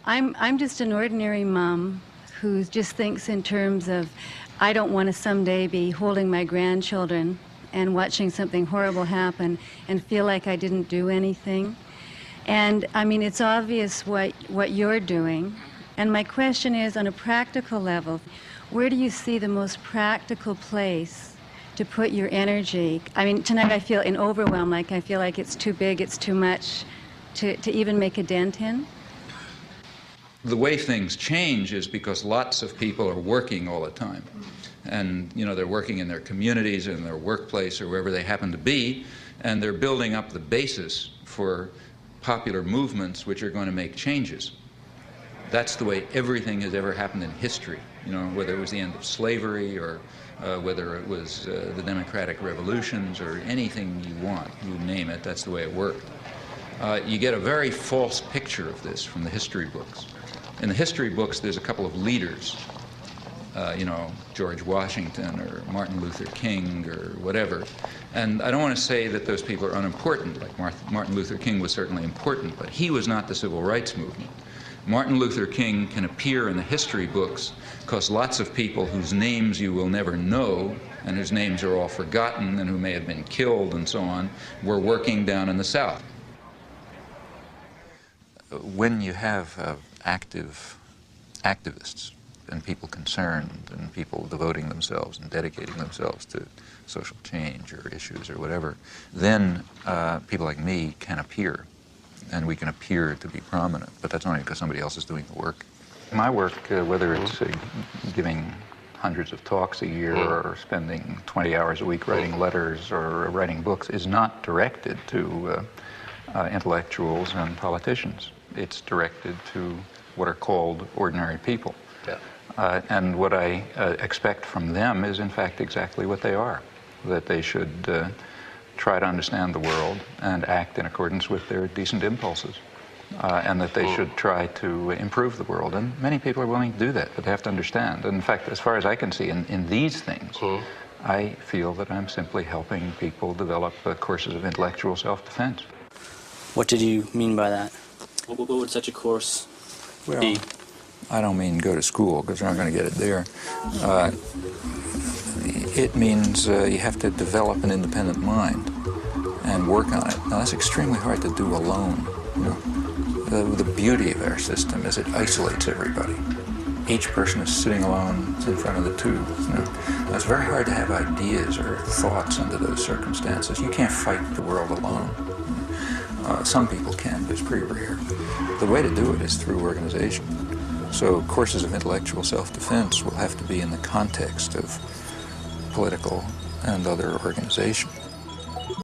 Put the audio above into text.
I'm just an ordinary mom who just thinks in terms of, I don't want to someday be holding my grandchildren and watching something horrible happen and feel like I didn't do anything. And I mean, it's obvious what you're doing. And my question is, on a practical level, where do you see the most practical place to put your energy? I mean, tonight I feel in overwhelm, like I feel like it's too big, it's too much to even make a dent in. The way things change is because lots of people are working all the time. And, you know, they're working in their communities, in their workplace, or wherever they happen to be, and they're building up the basis for popular movements which are going to make changes. That's the way everything has ever happened in history, you know, whether it was the end of slavery or whether it was the democratic revolutions or anything you want, you name it, that's the way it worked. You get a very false picture of this from the history books. In the history books, there's a couple of leaders, you know, George Washington or Martin Luther King or whatever. And I don't want to say that those people are unimportant, like Martin Luther King was certainly important, but he was not the civil rights movement. Martin Luther King can appear in the history books because lots of people whose names you will never know and whose names are all forgotten and who may have been killed and so on were working down in the South. When you have active activists and people concerned and people devoting themselves and dedicating themselves to social change or issues or whatever, then people like me can appear, and we can appear to be prominent, but that's only because somebody else is doing the work. My work, whether it's giving hundreds of talks a year or spending 20 hours a week writing letters or writing books, is not directed to intellectuals and politicians. It's directed to what are called ordinary people. Yeah. And what I expect from them is, in fact, exactly what they are, that they should try to understand the world and act in accordance with their decent impulses, and that they should try to improve the world. And many people are willing to do that, but they have to understand. And in fact, as far as I can see, in these things, I feel that I'm simply helping people develop courses of intellectual self-defense. What did you mean by that? What would such a course be? I don't mean go to school, because you're not going to get it there. It means you have to develop an independent mind and work on it. Now, that's extremely hard to do alone. You know? The beauty of our system is it isolates everybody. Each person is sitting alone in front of the tube. You know? Now, it's very hard to have ideas or thoughts under those circumstances. You can't fight the world alone. Some people can, but it's pretty rare. The way to do it is through organization. So courses of intellectual self-defense will have to be in the context of political and other organization.